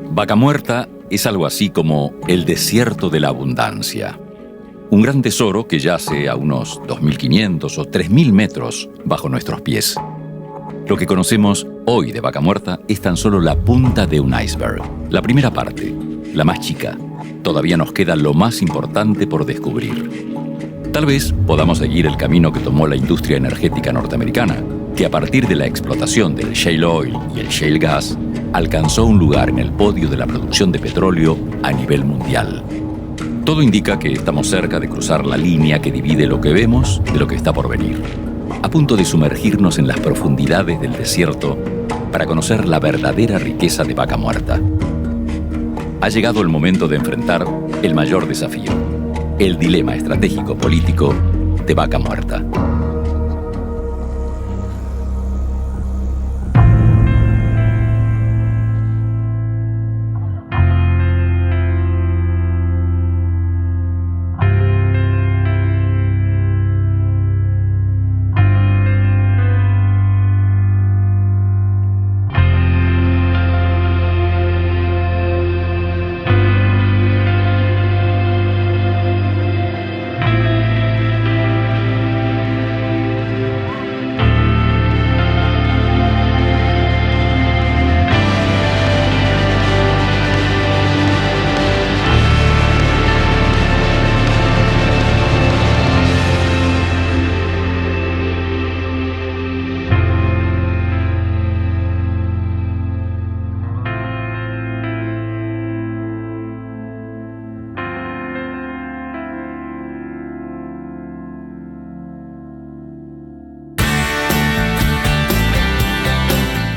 Vaca Muerta es algo así como el desierto de la abundancia. Un gran tesoro que yace a unos 2.500 o 3.000 metros bajo nuestros pies. Lo que conocemos hoy de Vaca Muerta es tan solo la punta de un iceberg. La primera parte, la más chica. Todavía nos queda lo más importante por descubrir. Tal vez podamos seguir el camino que tomó la industria energética norteamericana, que a partir de la explotación del shale oil y el shale gas, alcanzó un lugar en el podio de la producción de petróleo a nivel mundial. Todo indica que estamos cerca de cruzar la línea que divide lo que vemos de lo que está por venir, a punto de sumergirnos en las profundidades del desierto para conocer la verdadera riqueza de Vaca Muerta. Ha llegado el momento de enfrentar el mayor desafío, el dilema estratégico político de Vaca Muerta.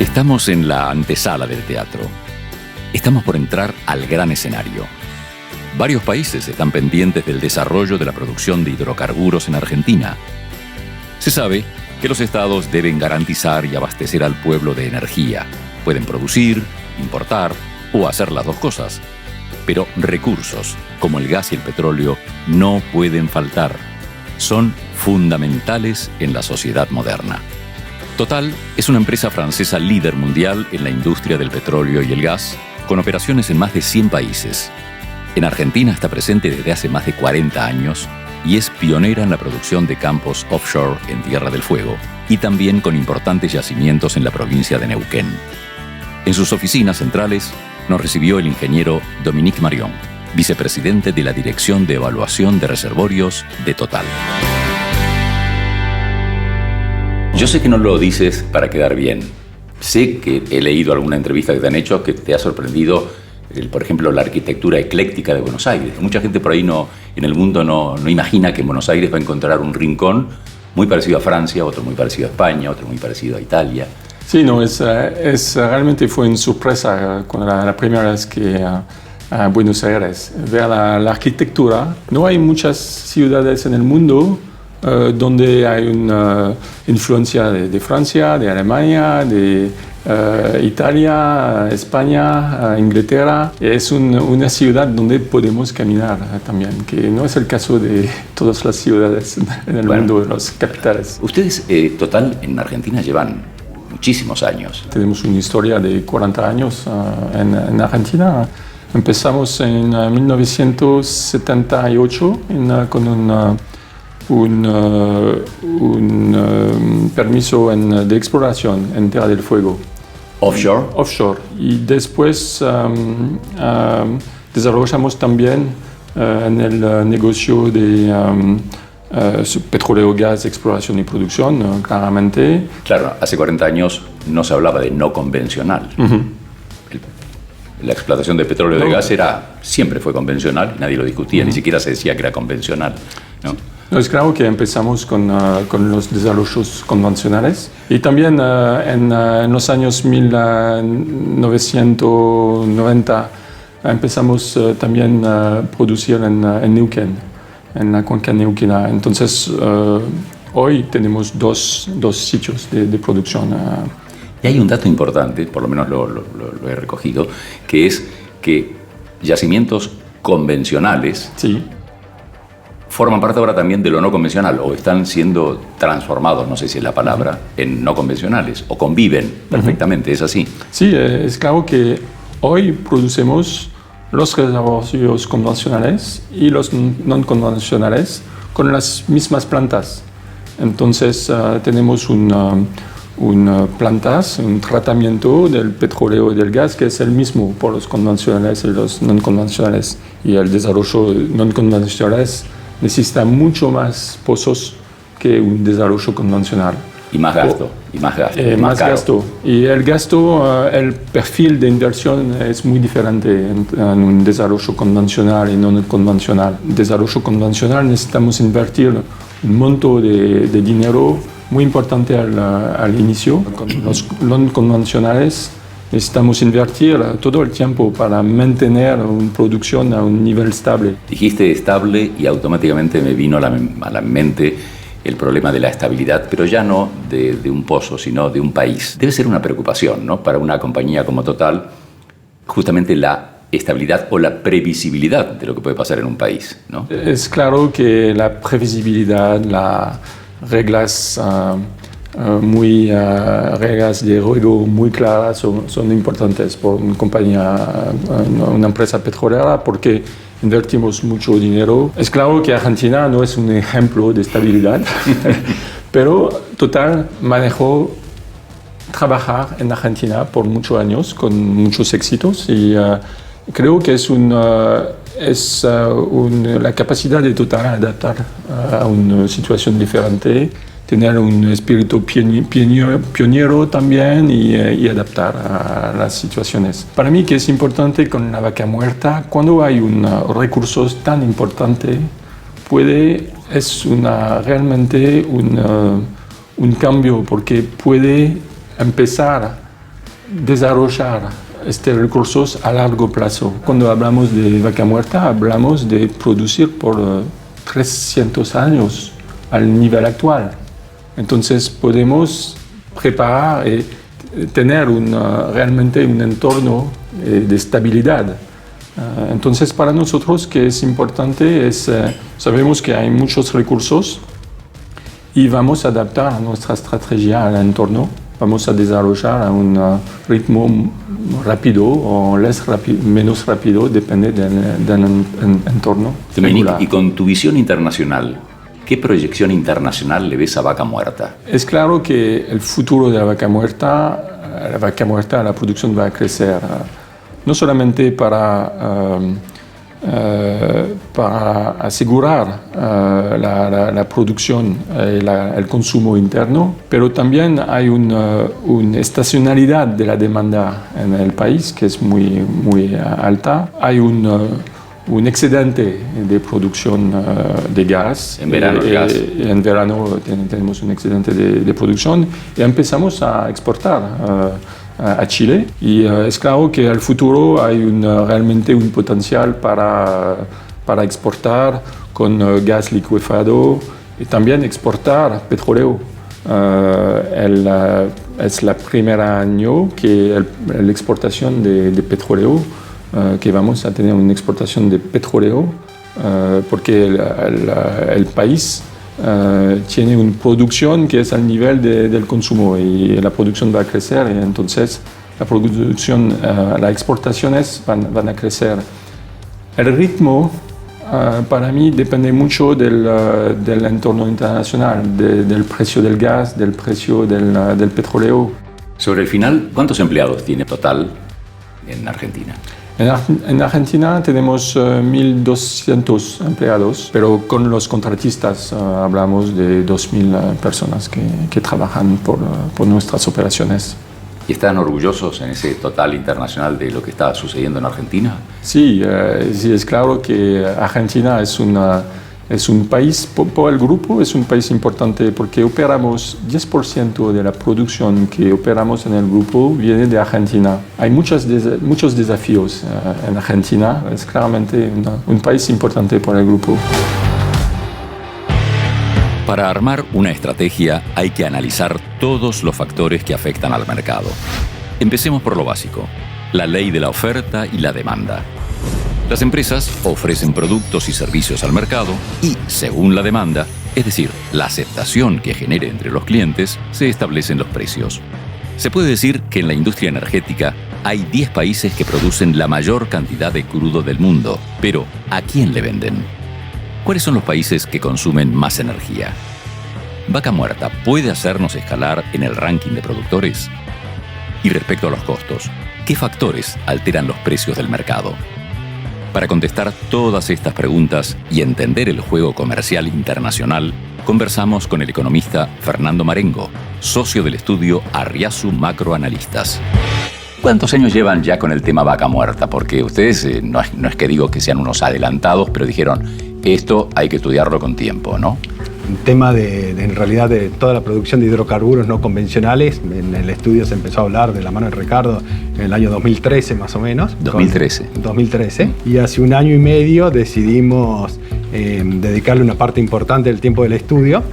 Estamos en la antesala del teatro. Estamos por entrar al gran escenario. Varios países están pendientes del desarrollo de la producción de hidrocarburos en Argentina. Se sabe que los estados deben garantizar y abastecer al pueblo de energía. Pueden producir, importar o hacer las dos cosas. Pero recursos, como el gas y el petróleo, no pueden faltar. Son fundamentales en la sociedad moderna. Total es una empresa francesa líder mundial en la industria del petróleo y el gas, con operaciones en más de 100 países. En Argentina está presente desde hace más de 40 años y es pionera en la producción de campos offshore en Tierra del Fuego y también con importantes yacimientos en la provincia de Neuquén. En sus oficinas centrales nos recibió el ingeniero Dominique Marion, vicepresidente de la Dirección de Evaluación de Reservorios de Total. Yo sé que no lo dices para quedar bien. Sé que he leído alguna entrevista que te han hecho que te ha sorprendido, por ejemplo, la arquitectura ecléctica de Buenos Aires. Mucha gente por ahí en el mundo no imagina que en Buenos Aires va a encontrar un rincón muy parecido a Francia, otro muy parecido a España, otro muy parecido a Italia. Sí, no, realmente fue una sorpresa cuando la primera vez que a Buenos Aires ver la arquitectura. No hay muchas ciudades en el mundo donde hay una influencia de Francia, de Alemania, de Italia, España, Inglaterra. Es una ciudad donde podemos caminar también, que no es el caso de todas las ciudades en el mundo, las capitales. Ustedes, Total, en Argentina llevan muchísimos años. Tenemos una historia de 40 años en Argentina. Empezamos en 1978 con un permiso de exploración en Tierra del Fuego. ¿Offshore? Offshore. Y después desarrollamos también en el negocio de petróleo, gas, exploración y producción, claramente. Claro, hace 40 años no se hablaba de no convencional. Uh-huh. La explotación de petróleo y de gas siempre fue convencional, nadie lo discutía, ni siquiera se decía que era convencional, ¿no? No, es claro que empezamos con los desarrollos convencionales y también en los años 1990 empezamos también a producir en Neuquén, en la cuenca neuquina. Entonces hoy tenemos dos sitios de producción. Y hay un dato importante, por lo menos lo he recogido, que es que yacimientos convencionales, Sí. forman parte ahora también de lo no convencional o están siendo transformados, no sé si es la palabra, en no convencionales o conviven perfectamente, ¿es así? Sí, es claro que hoy producimos los reservorios convencionales y los no convencionales con las mismas plantas. Entonces tenemos plantas, un tratamiento del petróleo y del gas que es el mismo por los convencionales y los no convencionales. Y el desarrollo no convencionales necesita mucho más pozos que un desarrollo convencional. Y más gasto, y más gasto. Más caro. gasto. Y el gasto, el perfil de inversión es muy diferente en un desarrollo convencional y no convencional. En desarrollo convencional necesitamos invertir un monto de dinero muy importante al inicio. Con los no convencionales necesitamos invertir todo el tiempo para mantener una producción a un nivel estable. Dijiste estable y automáticamente me vino a la mente el problema de la estabilidad, pero ya no de un pozo, sino de un país. Debe ser una preocupación, ¿no?, para una compañía como Total, justamente la estabilidad o la previsibilidad de lo que puede pasar en un país, ¿no? Es claro que la previsibilidad, las reglas reglas de juego muy claras son importantes por una compañía, una empresa petrolera, porque invertimos mucho dinero. Es claro que Argentina no es un ejemplo de estabilidad, pero Total manejó trabajar en Argentina por muchos años con muchos éxitos y creo que es la capacidad de Total adaptar a una situación diferente, tener un espíritu pionero también y adaptar a las situaciones. Para mí que es importante con la vaca muerta, cuando hay recursos tan importantes, es realmente un cambio, porque puede empezar a desarrollar estos recursos a largo plazo. Cuando hablamos de vaca muerta, hablamos de producir por 300 años al nivel actual. Entonces podemos preparar y tener realmente un entorno de estabilidad. Entonces para nosotros que es importante sabemos que hay muchos recursos y vamos a adaptar nuestra estrategia al entorno. Vamos a desarrollar a un ritmo rápido o menos rápido, depende del entorno. Dominique, y con tu visión internacional, ¿qué proyección internacional le ves a Vaca Muerta? Es claro que el futuro de la vaca muerta, la producción va a crecer, no solamente para asegurar la producción y el consumo interno, pero también hay una estacionalidad de la demanda en el país que es muy, muy alta. Hay un excedente de producción de gas. En verano, en verano tenemos un excedente de producción y empezamos a exportar a Chile. Y es claro que al futuro hay realmente un potencial para exportar con gas licuefado y también exportar petróleo. Es el primer año que la exportación de petróleo, que vamos a tener una exportación de petróleo, porque el país tiene una producción que es al nivel del consumo y la producción va a crecer y entonces las exportaciones van a crecer. El ritmo para mí depende mucho del entorno internacional, del precio del gas, del precio del petróleo. Sobre el final, ¿cuántos empleados tiene Total en Argentina? En Argentina tenemos 1.200 empleados, pero con los contratistas hablamos de 2.000 personas que trabajan por nuestras operaciones. ¿Y están orgullosos en ese Total internacional de lo que está sucediendo en Argentina? Sí, es claro que Argentina es un país, por el grupo, es un país importante porque operamos 10% de la producción que operamos en el grupo viene de Argentina. Hay muchos desafíos en Argentina, es claramente un país importante para el grupo. Para armar una estrategia hay que analizar todos los factores que afectan al mercado. Empecemos por lo básico, la ley de la oferta y la demanda. Las empresas ofrecen productos y servicios al mercado y, según la demanda, es decir, la aceptación que genere entre los clientes, se establecen los precios. Se puede decir que en la industria energética hay 10 países que producen la mayor cantidad de crudo del mundo, pero ¿a quién le venden? ¿Cuáles son los países que consumen más energía? ¿Vaca Muerta puede hacernos escalar en el ranking de productores? Y respecto a los costos, ¿qué factores alteran los precios del mercado? Para contestar todas estas preguntas y entender el juego comercial internacional, conversamos con el economista Fernando Marengo, socio del estudio Arriazu Macroanalistas. ¿Cuántos años llevan ya con el tema vaca muerta? Porque ustedes, no es que digo que sean unos adelantados, pero dijeron, esto hay que estudiarlo con tiempo, ¿no? Un tema en realidad de toda la producción de hidrocarburos no convencionales. En el estudio se empezó a hablar de la mano de Ricardo en el año 2013 más o menos. 2013. Y hace un año y medio decidimos dedicarle una parte importante del tiempo del estudio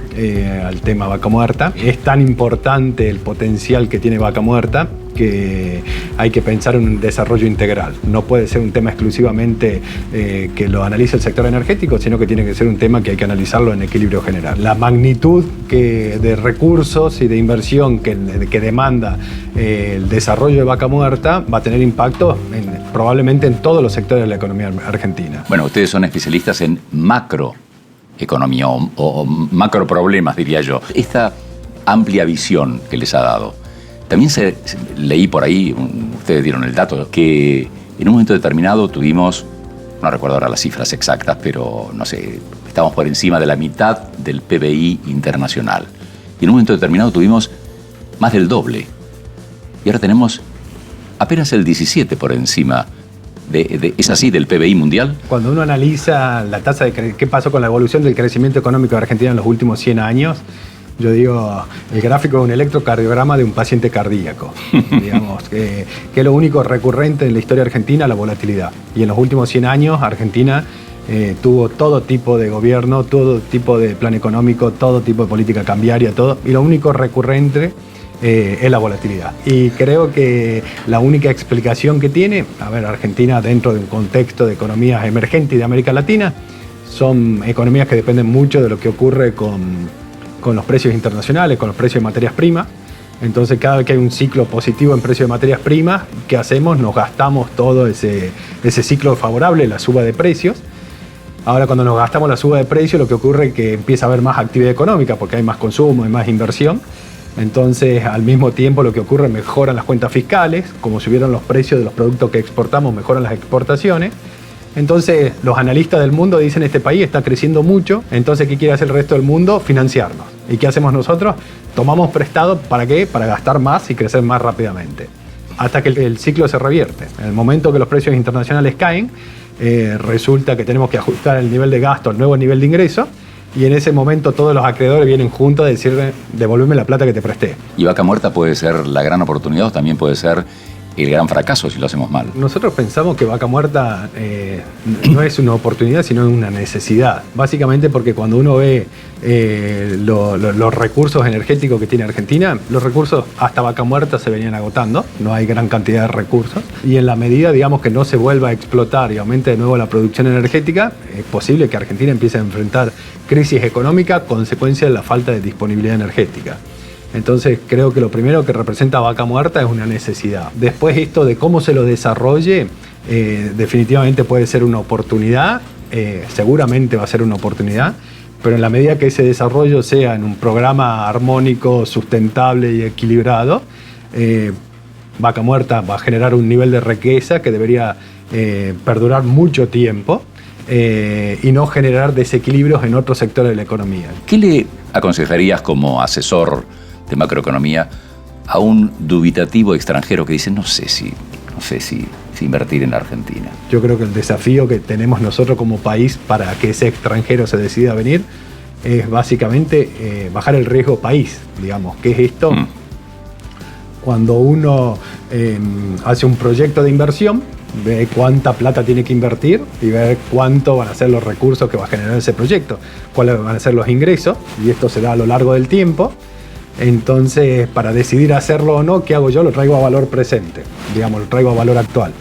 al tema vaca muerta. Es tan importante el potencial que tiene vaca muerta que hay que pensar en un desarrollo integral. No puede ser un tema exclusivamente que lo analice el sector energético, sino que tiene que ser un tema que hay que analizarlo en equilibrio general. La magnitud de recursos y de inversión que demanda el desarrollo de vaca muerta va a tener impacto probablemente en todos los sectores de la economía argentina. Bueno, ustedes son especialistas en macroeconomía o macro problemas, diría yo. Esta amplia visión que les ha dado. También leí por ahí, ustedes dieron el dato, que en un momento determinado tuvimos, no recuerdo ahora las cifras exactas, pero no sé, estamos por encima de la mitad del PBI internacional. Y en un momento determinado tuvimos más del doble. Y ahora tenemos apenas el 17 por encima ¿es así, del PBI mundial? Cuando uno analiza la tasa de qué pasó con la evolución del crecimiento económico de Argentina en los últimos 100 años, yo digo, el gráfico es un electrocardiograma de un paciente cardíaco, digamos, que es lo único recurrente en la historia argentina, la volatilidad. Y en los últimos 100 años Argentina tuvo todo tipo de gobierno, todo tipo de plan económico, todo tipo de política cambiaria, todo, y lo único recurrente es la volatilidad. Y creo que la única explicación que tiene, Argentina dentro de un contexto de economías emergentes y de América Latina, son economías que dependen mucho de lo que ocurre con los precios internacionales, con los precios de materias primas. Entonces, cada vez que hay un ciclo positivo en precios de materias primas, ¿qué hacemos? Nos gastamos todo ese ciclo favorable, la suba de precios. Ahora, cuando nos gastamos la suba de precios, lo que ocurre es que empieza a haber más actividad económica, porque hay más consumo, hay más inversión. Entonces, al mismo tiempo, lo que ocurre, mejoran las cuentas fiscales, como subieron los precios de los productos que exportamos, mejoran las exportaciones. Entonces, los analistas del mundo dicen, este país está creciendo mucho, entonces, ¿qué quiere hacer el resto del mundo? Financiarnos. ¿Y qué hacemos nosotros? Tomamos prestado, ¿para qué? Para gastar más y crecer más rápidamente. Hasta que el ciclo se revierte. En el momento que los precios internacionales caen, resulta que tenemos que ajustar el nivel de gasto al nuevo nivel de ingreso, y en ese momento todos los acreedores vienen juntos a decirle, devolveme la plata que te presté. ¿Y vaca muerta puede ser la gran oportunidad o también puede ser el gran fracaso si lo hacemos mal? Nosotros pensamos que vaca muerta no es una oportunidad, sino una necesidad. Básicamente porque cuando uno ve los recursos energéticos que tiene Argentina, los recursos hasta vaca muerta se venían agotando, no hay gran cantidad de recursos, y en la medida, digamos, que no se vuelva a explotar y aumente de nuevo la producción energética, es posible que Argentina empiece a enfrentar crisis económica consecuencia de la falta de disponibilidad energética. Entonces creo que lo primero que representa vaca muerta es una necesidad. Después esto de cómo se lo desarrolle, definitivamente puede ser una oportunidad, seguramente va a ser una oportunidad, pero en la medida que ese desarrollo sea en un programa armónico, sustentable y equilibrado, vaca muerta va a generar un nivel de riqueza que debería perdurar mucho tiempo y no generar desequilibrios en otros sectores de la economía. ¿Qué le aconsejarías como asesor de macroeconomía a un dubitativo extranjero que dice no sé si invertir en la Argentina? Yo creo que el desafío que tenemos nosotros como país para que ese extranjero se decida a venir es básicamente bajar el riesgo país, digamos. ¿Qué es esto? Cuando uno hace un proyecto de inversión, ve cuánta plata tiene que invertir y ver cuánto van a ser los recursos que va a generar ese proyecto, cuáles van a ser los ingresos, y esto se da a lo largo del tiempo. Entonces, para decidir hacerlo o no, ¿qué hago yo? Lo traigo a valor presente, digamos, lo traigo a valor actual.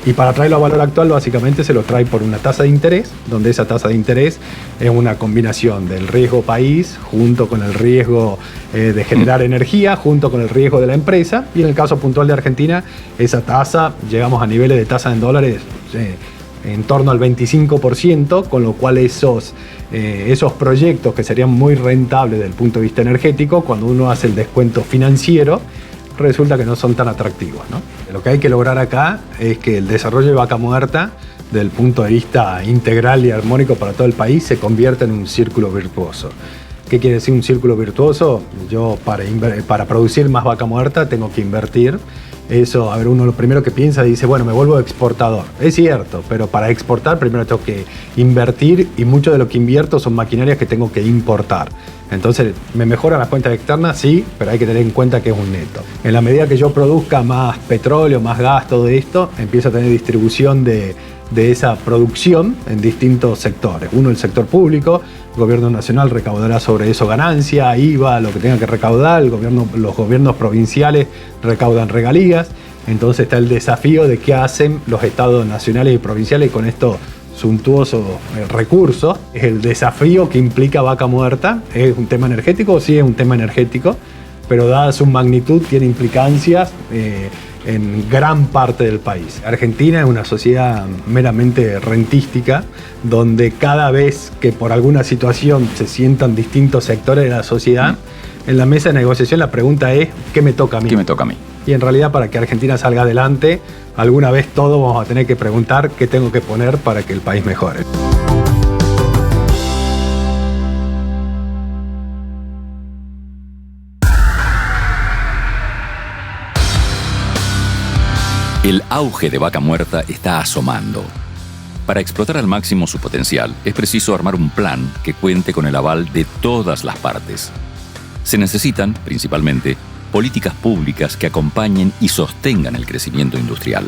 Y para traerlo a valor actual, básicamente se lo trae por una tasa de interés, donde esa tasa de interés es una combinación del riesgo país junto con el riesgo de generar energía, junto con el riesgo de la empresa. Y en el caso puntual de Argentina, esa tasa, llegamos a niveles de tasa en dólares en torno al 25%, con lo cual esos proyectos que serían muy rentables desde el punto de vista energético, cuando uno hace el descuento financiero, resulta que no son tan atractivos, ¿no? Lo que hay que lograr acá es que el desarrollo de Vaca Muerta, desde el punto de vista integral y armónico para todo el país, se convierta en un círculo virtuoso. ¿Qué quiere decir un círculo virtuoso? Yo para producir más vaca muerta tengo que invertir. Eso, a ver, uno lo primero que piensa dice, bueno, me vuelvo exportador. Es cierto, pero para exportar primero tengo que invertir y mucho de lo que invierto son maquinarias que tengo que importar. Entonces, ¿me mejoran las cuentas externas? Sí, pero hay que tener en cuenta que es un neto. En la medida que yo produzca más petróleo, más gas, todo esto, empiezo a tener distribución de esa producción en distintos sectores. Uno, el sector público, el gobierno nacional recaudará sobre eso ganancia, IVA, lo que tenga que recaudar, los gobiernos provinciales recaudan regalías. Entonces está el desafío de qué hacen los estados nacionales y provinciales con estos suntuosos recursos. Es el desafío que implica Vaca Muerta. ¿Es un tema energético? Sí, es un tema energético, pero dada su magnitud tiene implicancias en gran parte del país. Argentina es una sociedad meramente rentística, donde cada vez que por alguna situación se sientan distintos sectores de la sociedad, en la mesa de negociación la pregunta es, ¿qué me toca a mí? ¿Qué me toca a mí? Y en realidad, para que Argentina salga adelante, alguna vez todos vamos a tener que preguntar qué tengo que poner para que el país mejore. El auge de Vaca Muerta está asomando. Para explotar al máximo su potencial, es preciso armar un plan que cuente con el aval de todas las partes. Se necesitan, principalmente, políticas públicas que acompañen y sostengan el crecimiento industrial.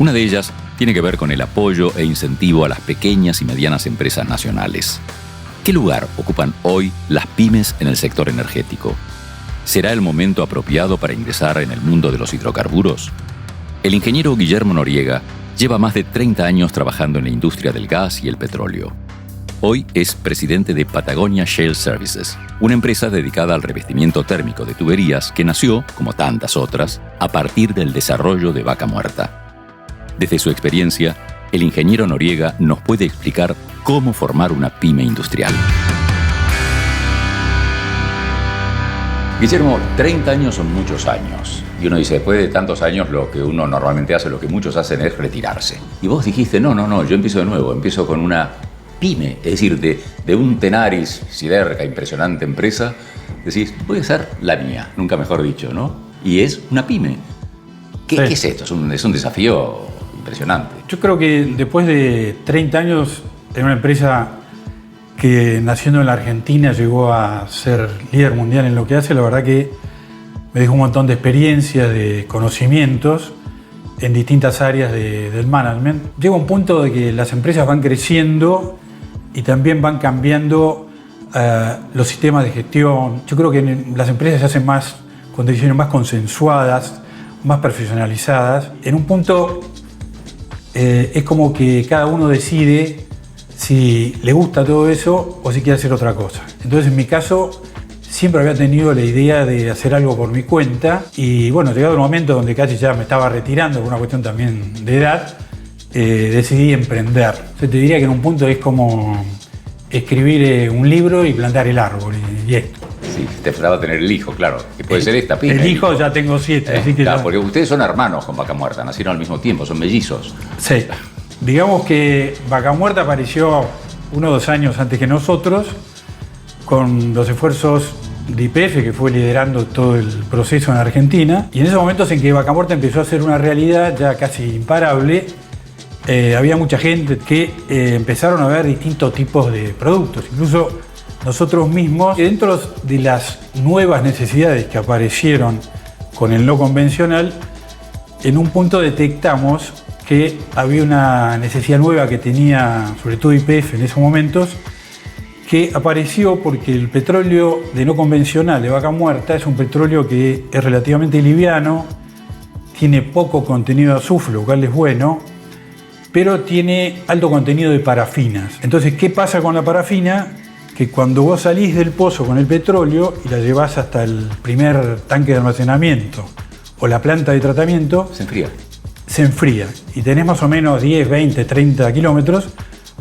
Una de ellas tiene que ver con el apoyo e incentivo a las pequeñas y medianas empresas nacionales. ¿Qué lugar ocupan hoy las pymes en el sector energético? ¿Será el momento apropiado para ingresar en el mundo de los hidrocarburos? El ingeniero Guillermo Noriega lleva más de 30 años trabajando en la industria del gas y el petróleo. Hoy es presidente de Patagonia Shale Services, una empresa dedicada al revestimiento térmico de tuberías que nació, como tantas otras, a partir del desarrollo de Vaca Muerta. Desde su experiencia, el ingeniero Noriega nos puede explicar cómo formar una pyme industrial. Guillermo, 30 años son muchos años. Y uno dice, después de tantos años, lo que uno normalmente hace, lo que muchos hacen es retirarse. Y vos dijiste, no, yo empiezo de nuevo, empiezo con una pyme, es decir, de un Tenaris, Siderca, impresionante empresa, decís, voy a hacer la mía, nunca mejor dicho, ¿no? Y es una pyme. ¿Qué es esto? Es un desafío impresionante. Yo creo que después de 30 años en una empresa que naciendo en la Argentina llegó a ser líder mundial en lo que hace, la verdad que me dejó un montón de experiencia, de conocimientos en distintas áreas del management. Llega un punto de que las empresas van creciendo y también van cambiando los sistemas de gestión. Yo creo que las empresas se hacen más con decisiones más consensuadas, más profesionalizadas. En un punto es como que cada uno decide si le gusta todo eso o si quiere hacer otra cosa. Entonces, en mi caso, siempre había tenido la idea de hacer algo por mi cuenta y bueno, llegado el momento donde casi ya me estaba retirando por una cuestión también de edad, decidí emprender. O sea, te diría que en un punto es como escribir un libro y plantar el árbol y esto. Sí, te faltaba tener el hijo, claro, que puede ser esta pyme. El hijo ya tengo 7, así que claro, ya... porque ustedes son hermanos con Vaca Muerta, nacieron al mismo tiempo, son mellizos. Sí. Digamos que Vaca Muerta apareció 1 o 2 años antes que nosotros, con los esfuerzos de YPF, que fue liderando todo el proceso en Argentina. Y en esos momentos en que Vaca Muerta empezó a ser una realidad ya casi imparable, había mucha gente que empezaron a ver distintos tipos de productos. Incluso nosotros mismos, dentro de las nuevas necesidades que aparecieron con el no convencional, en un punto detectamos que había una necesidad nueva que tenía sobre todo YPF en esos momentos, que apareció porque el petróleo de no convencional de Vaca Muerta es un petróleo que es relativamente liviano, tiene poco contenido de azufre, lo cual es bueno, pero tiene alto contenido de parafinas. Entonces, ¿qué pasa con la parafina? Que cuando vos salís del pozo con el petróleo y la llevás hasta el primer tanque de almacenamiento o la planta de tratamiento, se enfría. Y tenés más o menos 10, 20, 30 kilómetros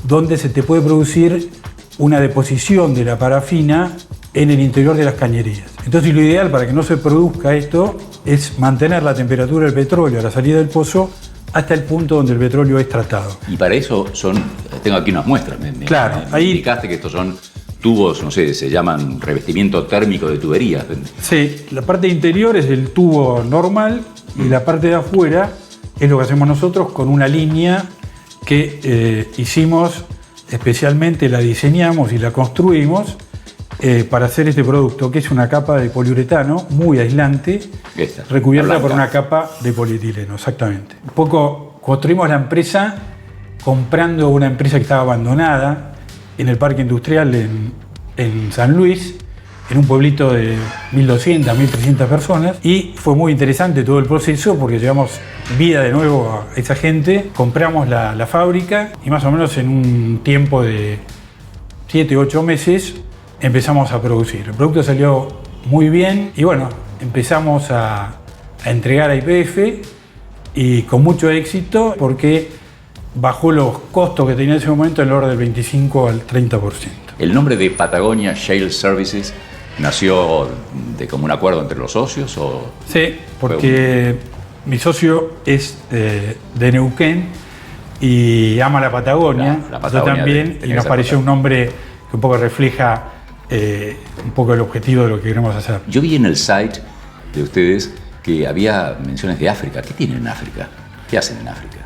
donde se te puede producir una deposición de la parafina en el interior de las cañerías. Entonces, lo ideal para que no se produzca esto es mantener la temperatura del petróleo a la salida del pozo hasta el punto donde el petróleo es tratado. Y para eso tengo aquí unas muestras. Claro, ahí indicaste que estos son tubos, no sé, se llaman revestimiento térmico de tuberías. Sí, la parte interior es el tubo normal y la parte de afuera es lo que hacemos nosotros con una línea que hicimos especialmente, la diseñamos y la construimos para hacer este producto, que es una capa de poliuretano muy aislante, recubierta por una capa de polietileno, exactamente. Un poco construimos la empresa comprando una empresa que estaba abandonada en el parque industrial en San Luis, en un pueblito de 1.200, 1.300 personas, y fue muy interesante todo el proceso porque llevamos vida de nuevo a esa gente, compramos la fábrica y más o menos en un tiempo de 7, 8 meses empezamos a producir. El producto salió muy bien y bueno, empezamos a entregar a YPF y con mucho éxito porque bajó los costos que tenía en ese momento en el orden del 25 al 30%. ¿El nombre de Patagonia Shale Services nació de común acuerdo entre los socios? Sí, porque mi socio es de Neuquén y ama la Patagonia, yo también, y nos pareció un nombre que un poco refleja un poco el objetivo de lo que queremos hacer. Yo vi en el site de ustedes que había menciones de África. ¿Qué tienen en África? ¿Qué hacen en África?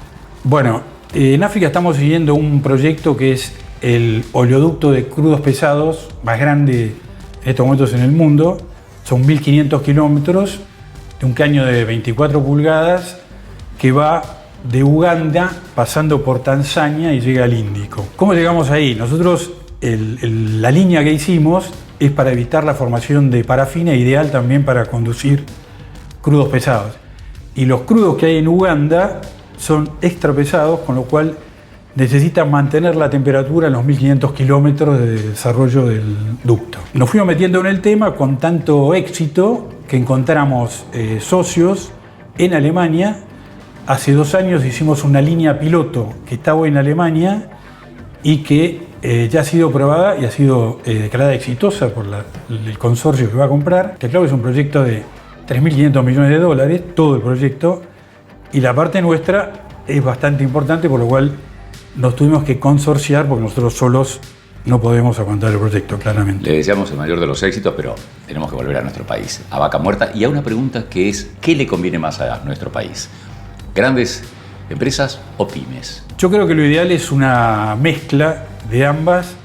Bueno, en África estamos siguiendo un proyecto que es el oleoducto de crudos pesados más grande en estos momentos en el mundo. Son 1.500 kilómetros de un caño de 24 pulgadas que va de Uganda pasando por Tanzania y llega al Índico. ¿Cómo llegamos ahí? Nosotros, la línea que hicimos es para evitar la formación de parafina, ideal también para conducir crudos pesados. Y los crudos que hay en Uganda son extra pesados, con lo cual necesitan mantener la temperatura en los 1.500 kilómetros de desarrollo del ducto. Nos fuimos metiendo en el tema con tanto éxito que encontramos socios en Alemania. Hace 2 años hicimos una línea piloto que está hoy en Alemania y que ya ha sido probada y ha sido declarada exitosa por el consorcio que va a comprar, que claro, es un proyecto de $3.500 millones, todo el proyecto, y la parte nuestra es bastante importante, por lo cual nos tuvimos que consorciar porque nosotros solos no podemos aguantar el proyecto, claramente. Le deseamos el mayor de los éxitos, pero tenemos que volver a nuestro país, a Vaca Muerta, y a una pregunta que es, ¿qué le conviene más a nuestro país? ¿Grandes empresas o pymes? Yo creo que lo ideal es una mezcla de ambas.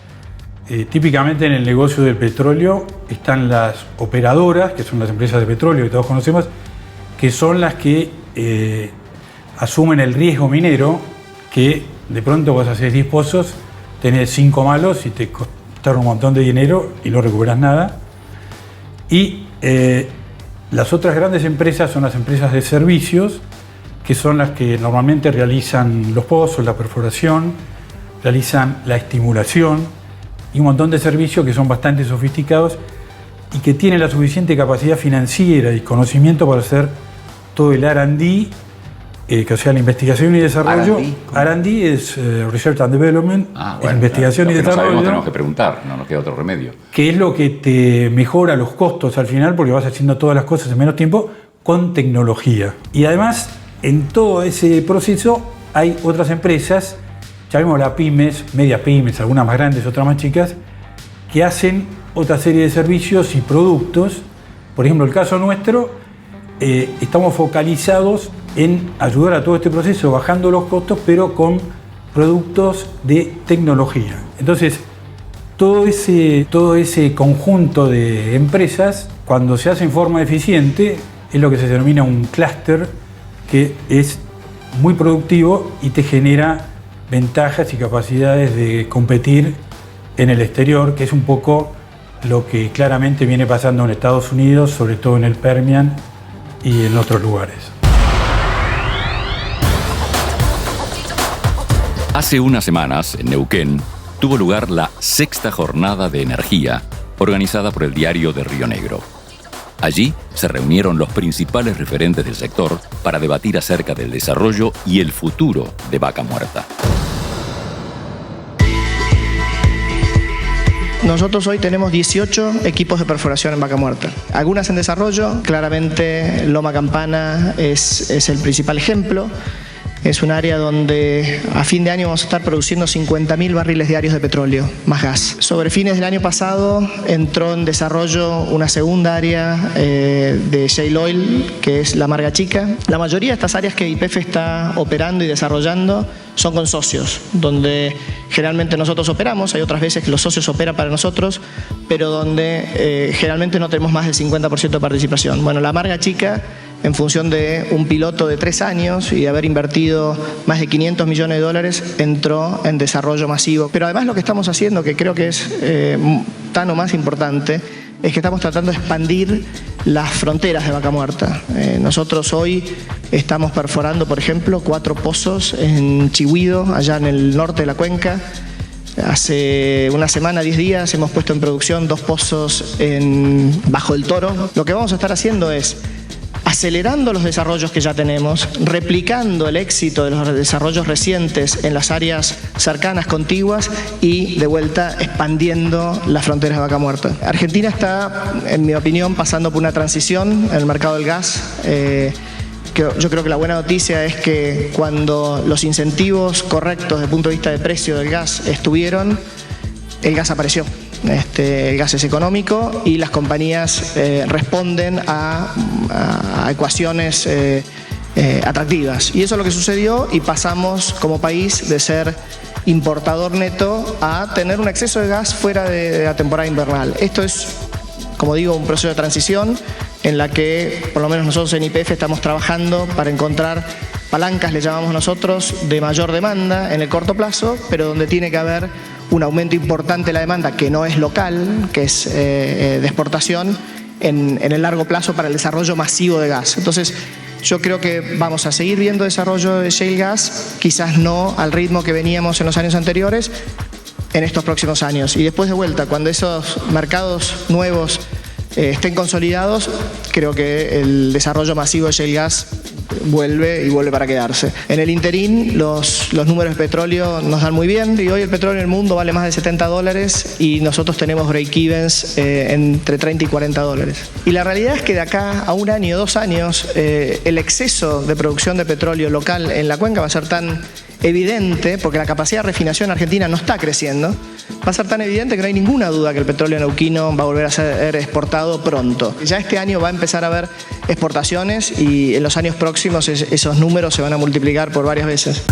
Típicamente en el negocio del petróleo están las operadoras, que son las empresas de petróleo que todos conocemos, que son las que asumen el riesgo minero, que de pronto vas a hacer 10 pozos, tenés 5 malos y te costaron un montón de dinero y no recuperas nada. Y las otras grandes empresas son las empresas de servicios, que son las que normalmente realizan los pozos, la perforación, realizan la estimulación y un montón de servicios que son bastante sofisticados y que tienen la suficiente capacidad financiera y conocimiento para hacer todo el R&D, que sea la investigación y desarrollo. R&D es Research and Development, bueno, investigación y desarrollo. No sabemos, tenemos que preguntar, no nos queda otro remedio. Que es lo que te mejora los costos al final, porque vas haciendo todas las cosas en menos tiempo con tecnología. Y además, en todo ese proceso hay otras empresas, llamémoslas pymes, medias pymes, algunas más grandes, otras más chicas, que hacen otra serie de servicios y productos. Por ejemplo, el caso nuestro, estamos focalizados en ayudar a todo este proceso, bajando los costos, pero con productos de tecnología. Entonces, todo ese conjunto de empresas, cuando se hace en forma eficiente, es lo que se denomina un clúster, que es muy productivo y te genera ventajas y capacidades de competir en el exterior, que es un poco lo que claramente viene pasando en Estados Unidos, sobre todo en el Permian y en otros lugares. Hace unas semanas, en Neuquén, tuvo lugar la 6ª Jornada de Energía, organizada por el Diario de Río Negro. Allí se reunieron los principales referentes del sector para debatir acerca del desarrollo y el futuro de Vaca Muerta. Nosotros hoy tenemos 18 equipos de perforación en Vaca Muerta. Algunas en desarrollo, claramente Loma Campana es el principal ejemplo. Es un área donde a fin de año vamos a estar produciendo 50.000 barriles diarios de petróleo, más gas. Sobre fines del año pasado entró en desarrollo una segunda área de shale oil, que es la Marga Chica. La mayoría de estas áreas que YPF está operando y desarrollando son con socios, donde generalmente nosotros operamos, hay otras veces que los socios operan para nosotros, pero donde generalmente no tenemos más del 50% de participación. Bueno, la Marga Chica, en función de un piloto de 3 años y de haber invertido más de $500 millones, entró en desarrollo masivo. Pero además lo que estamos haciendo, que creo que es tan o más importante, es que estamos tratando de expandir las fronteras de Vaca Muerta. Nosotros hoy estamos perforando, por ejemplo, 4 pozos en Chihuido, allá en el norte de la cuenca. Hace una semana, 10 días, hemos puesto en producción 2 pozos Bajo el Toro. Lo que vamos a estar haciendo es acelerando los desarrollos que ya tenemos, replicando el éxito de los desarrollos recientes en las áreas cercanas, contiguas, y de vuelta expandiendo las fronteras de Vaca Muerta. Argentina está, en mi opinión, pasando por una transición en el mercado del gas. Yo creo que la buena noticia es que cuando los incentivos correctos desde el punto de vista de precio del gas estuvieron, el gas apareció. El gas es económico y las compañías responden a ecuaciones atractivas. Y eso es lo que sucedió, y pasamos como país de ser importador neto a tener un exceso de gas fuera de la temporada invernal. Esto es, como digo, un proceso de transición en la que, por lo menos nosotros en YPF, estamos trabajando para encontrar palancas, le llamamos nosotros, de mayor demanda en el corto plazo, pero donde tiene que haber un aumento importante de la demanda que no es local, que es de exportación, en el largo plazo para el desarrollo masivo de gas. Entonces, yo creo que vamos a seguir viendo desarrollo de shale gas, quizás no al ritmo que veníamos en los años anteriores, en estos próximos años. Y después, de vuelta, cuando esos mercados nuevos estén consolidados, creo que el desarrollo masivo de shale gas vuelve para quedarse. En el interín, los números de petróleo nos dan muy bien, y hoy el petróleo en el mundo vale más de $70 y nosotros tenemos break-evens entre $30 y $40. Y la realidad es que de acá a 1 año, 2 años, el exceso de producción de petróleo local en la cuenca va a ser tan evidente, porque la capacidad de refinación argentina no está creciendo, va a ser tan evidente que no hay ninguna duda que el petróleo neuquino va a volver a ser exportado pronto. Ya este año va a empezar a haber exportaciones, y en los años próximos esos números se van a multiplicar por varias veces.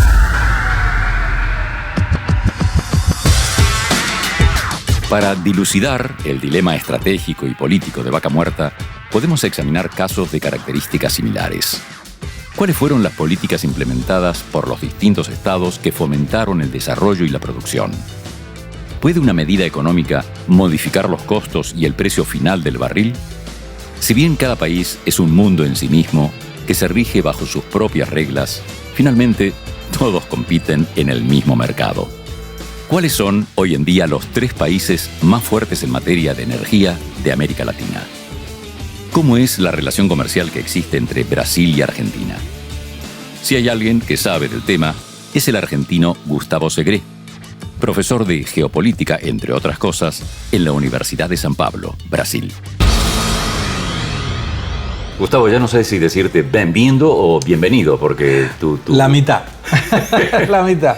Para dilucidar el dilema estratégico y político de Vaca Muerta, podemos examinar casos de características similares. ¿Cuáles fueron las políticas implementadas por los distintos estados que fomentaron el desarrollo y la producción? ¿Puede una medida económica modificar los costos y el precio final del barril? Si bien cada país es un mundo en sí mismo que se rige bajo sus propias reglas, finalmente todos compiten en el mismo mercado. ¿Cuáles son hoy en día los 3 países más fuertes en materia de energía de América Latina? ¿Cómo es la relación comercial que existe entre Brasil y Argentina? Si hay alguien que sabe del tema, es el argentino Gustavo Segre, profesor de geopolítica, entre otras cosas, en la Universidad de San Pablo, Brasil. Gustavo, ya no sé si decirte bienvenido o bienvenido, porque tú... La mitad. La mitad.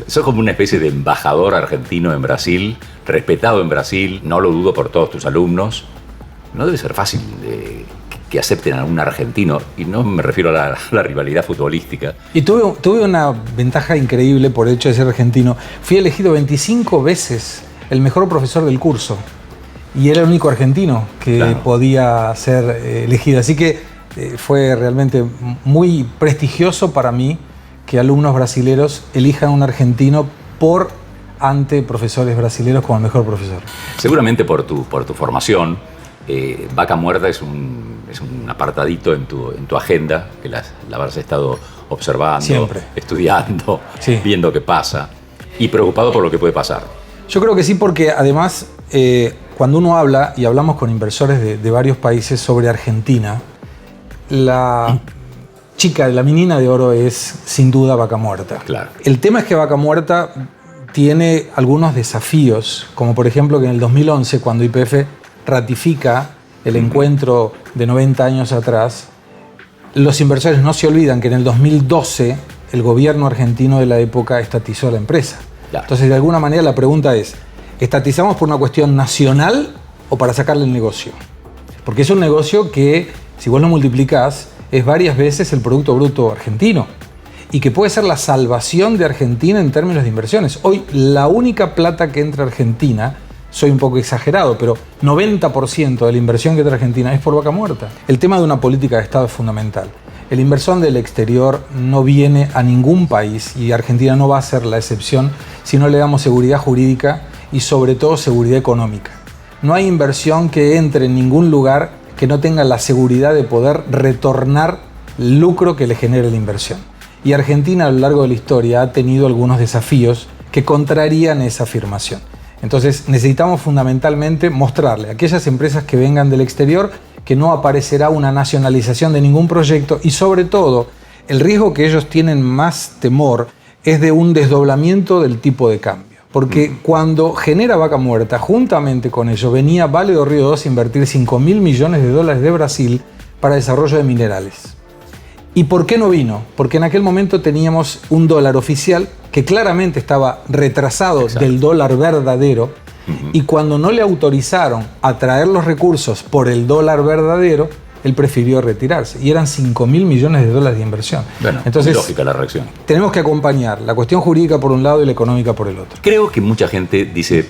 Sos como una especie de embajador argentino en Brasil, respetado en Brasil, no lo dudo por todos tus alumnos. No debe ser fácil que acepten a un argentino, y no me refiero a la rivalidad futbolística. Y tuve una ventaja increíble por el hecho de ser argentino. Fui elegido 25 veces el mejor profesor del curso, y era el único argentino que podía ser elegido. Así que fue realmente muy prestigioso para mí que alumnos brasileros elijan a un argentino ante profesores brasileros como el mejor profesor. Seguramente por tu formación, Vaca Muerta es un apartadito en tu agenda, que la habrás estado observando, Siempre. estudiando, Sí. viendo qué pasa y preocupado por lo que puede pasar. Yo creo que sí, porque además cuando uno habla, y hablamos con inversores de varios países sobre Argentina, la chica, la menina de oro es sin duda Vaca Muerta. Claro. El tema es que Vaca Muerta tiene algunos desafíos, como por ejemplo que en el 2011, cuando YPF ratifica el encuentro de 90 años atrás, los inversores no se olvidan que en el 2012 el gobierno argentino de la época estatizó la empresa. Claro. Entonces, de alguna manera la pregunta es, ¿estatizamos por una cuestión nacional o para sacarle el negocio? Porque es un negocio que, si vos lo multiplicás, es varias veces el Producto Bruto argentino y que puede ser la salvación de Argentina en términos de inversiones. Hoy, la única plata que entra a Argentina, soy un poco exagerado, pero 90% de la inversión que entra a Argentina es por Vaca Muerta. El tema de una política de Estado es fundamental. El inversor del exterior no viene a ningún país, y Argentina no va a ser la excepción, si no le damos seguridad jurídica y sobre todo seguridad económica. No hay inversión que entre en ningún lugar que no tenga la seguridad de poder retornar el lucro que le genere la inversión. Y Argentina a lo largo de la historia ha tenido algunos desafíos que contrarían esa afirmación. Entonces necesitamos fundamentalmente mostrarle a aquellas empresas que vengan del exterior que no aparecerá una nacionalización de ningún proyecto, y sobre todo el riesgo que ellos tienen más temor es de un desdoblamiento del tipo de cambio. Porque cuando genera Vaca Muerta, juntamente con ello venía Vale do Rio 2 a invertir $5.000 millones de Brasil para desarrollo de minerales. ¿Y por qué no vino? Porque en aquel momento teníamos un dólar oficial que claramente estaba retrasado del dólar verdadero, y cuando no le autorizaron a traer los recursos por el dólar verdadero, él prefirió retirarse. Y eran $5.000 millones de inversión. Bueno, entonces, lógica la reacción. Tenemos que acompañar la cuestión jurídica por un lado y la económica por el otro. Creo que mucha gente dice,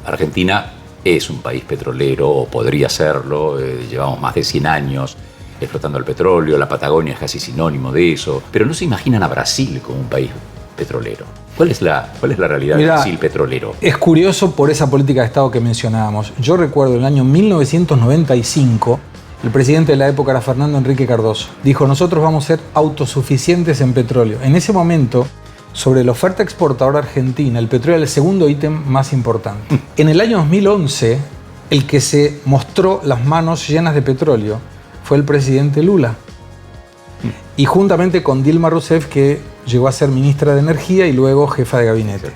Argentina es un país petrolero, o podría serlo, llevamos más de 100 años explotando el petróleo, la Patagonia es casi sinónimo de eso, pero no se imaginan a Brasil como un país petrolero. ¿Cuál es la realidad de Brasil petrolero? Es curioso por esa política de Estado que mencionábamos. Yo recuerdo el año 1995, el presidente de la época era Fernando Henrique Cardoso. Dijo, nosotros vamos a ser autosuficientes en petróleo. En ese momento, sobre la oferta exportadora argentina, el petróleo era el segundo ítem más importante. En el año 2011, el que se mostró las manos llenas de petróleo fue el presidente Lula. Y juntamente con Dilma Rousseff, que llegó a ser ministra de Energía y luego jefa de gabinete.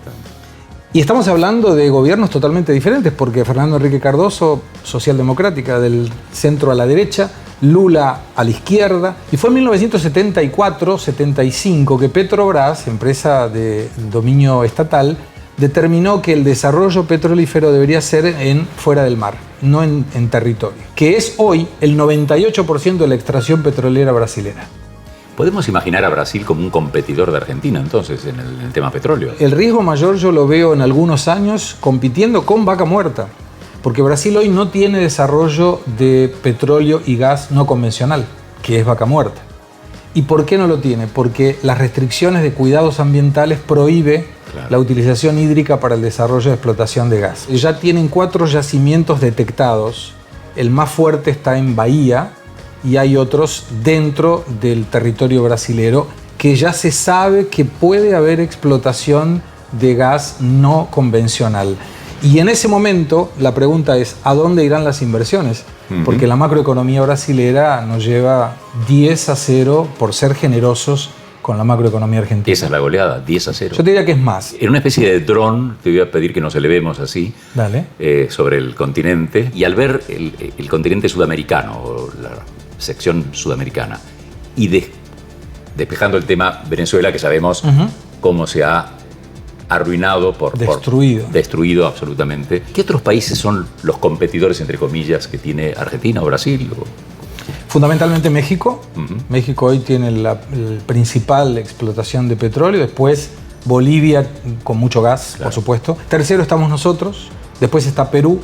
Y estamos hablando de gobiernos totalmente diferentes, porque Fernando Henrique Cardoso, socialdemocrática, del centro a la derecha, Lula a la izquierda. Y fue en 1974-75 que Petrobras, empresa de dominio estatal, determinó que el desarrollo petrolífero debería ser fuera del mar, no en territorio, que es hoy el 98% de la extracción petrolera brasilera. ¿Podemos imaginar a Brasil como un competidor de Argentina entonces en el tema petróleo? El riesgo mayor yo lo veo en algunos años compitiendo con Vaca Muerta, porque Brasil hoy no tiene desarrollo de petróleo y gas no convencional, que es Vaca Muerta. ¿Y por qué no lo tiene? Porque las restricciones de cuidados ambientales prohíbe la utilización hídrica para el desarrollo de explotación de gas. Ya tienen 4 yacimientos detectados, el más fuerte está en Bahía, y hay otros dentro del territorio brasilero que ya se sabe que puede haber explotación de gas no convencional. Y en ese momento la pregunta es, ¿a dónde irán las inversiones? Porque la macroeconomía brasilera nos lleva 10-0 por ser generosos con la macroeconomía argentina. Esa es la goleada, 10-0. Yo te diría que es más. En una especie de dron, te voy a pedir que nos elevemos así, sobre el continente, y al ver el continente sudamericano, o la sección sudamericana, y despejando el tema Venezuela, que sabemos cómo se ha arruinado destruido absolutamente. ¿Qué otros países son los competidores, entre comillas, que tiene Argentina o Brasil? Fundamentalmente México. México hoy tiene la principal explotación de petróleo, después Bolivia con mucho gas, por supuesto. Tercero estamos nosotros, después está Perú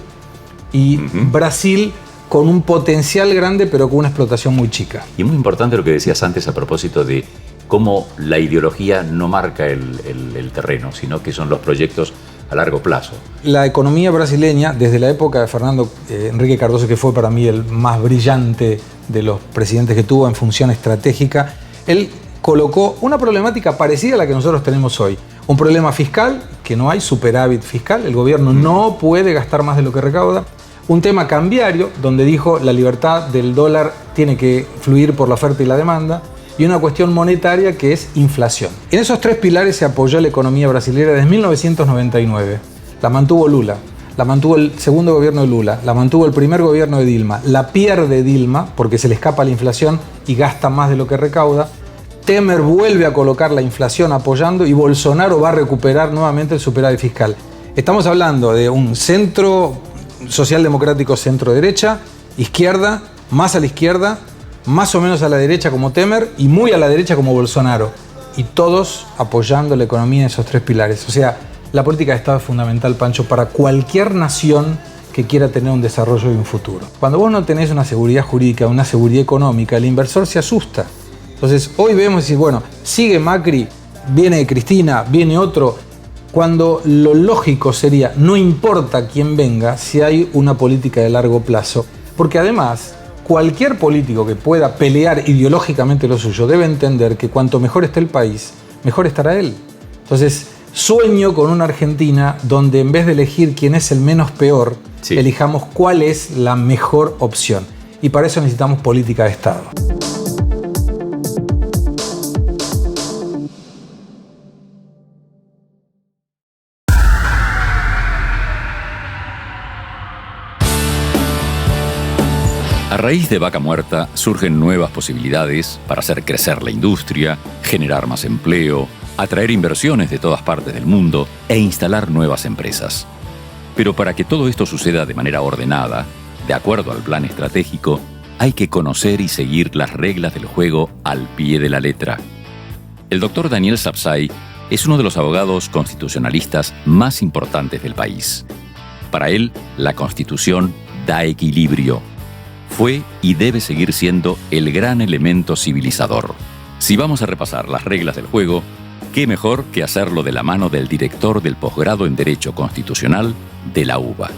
y Brasil con un potencial grande pero con una explotación muy chica. Y muy importante lo que decías antes a propósito de cómo la ideología no marca el terreno, sino que son los proyectos a largo plazo. La economía brasileña, desde la época de Fernando Henrique Cardoso, que fue para mí el más brillante de los presidentes que tuvo en función estratégica, él colocó una problemática parecida a la que nosotros tenemos hoy. Un problema fiscal, que no hay superávit fiscal, el gobierno no puede gastar más de lo que recauda. Un tema cambiario, donde dijo la libertad del dólar tiene que fluir por la oferta y la demanda. Y una cuestión monetaria que es inflación. En esos tres pilares se apoyó la economía brasileña desde 1999. La mantuvo Lula, la mantuvo el segundo gobierno de Lula, la mantuvo el primer gobierno de Dilma. La pierde Dilma porque se le escapa la inflación y gasta más de lo que recauda. Temer vuelve a colocar la inflación apoyando y Bolsonaro va a recuperar nuevamente el superávit fiscal. Estamos hablando de un centro socialdemocrático centro-derecha, izquierda, más a la izquierda, más o menos a la derecha como Temer y muy a la derecha como Bolsonaro. Y todos apoyando la economía en esos tres pilares. O sea, la política de Estado es fundamental, Pancho, para cualquier nación que quiera tener un desarrollo y un futuro. Cuando vos no tenés una seguridad jurídica, una seguridad económica, el inversor se asusta. Entonces, hoy vemos y decir, bueno, sigue Macri, viene Cristina, viene otro, cuando lo lógico sería, no importa quién venga, si hay una política de largo plazo. Porque además, cualquier político que pueda pelear ideológicamente lo suyo debe entender que cuanto mejor esté el país, mejor estará él. Entonces, sueño con una Argentina donde en vez de elegir quién es el menos peor, sí, elijamos cuál es la mejor opción. Y para eso necesitamos política de Estado. A raíz de Vaca Muerta surgen nuevas posibilidades para hacer crecer la industria, generar más empleo, atraer inversiones de todas partes del mundo e instalar nuevas empresas. Pero para que todo esto suceda de manera ordenada, de acuerdo al plan estratégico, hay que conocer y seguir las reglas del juego al pie de la letra. El doctor Daniel Sapsay es uno de los abogados constitucionalistas más importantes del país. Para él, la Constitución da equilibrio. Fue y debe seguir siendo el gran elemento civilizador. Si vamos a repasar las reglas del juego, qué mejor que hacerlo de la mano del director del posgrado en Derecho Constitucional de la UBA.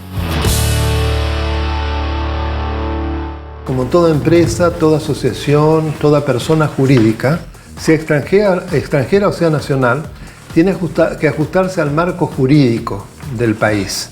Como toda empresa, toda asociación, toda persona jurídica, sea extranjera o sea nacional, tiene que ajustarse al marco jurídico del país.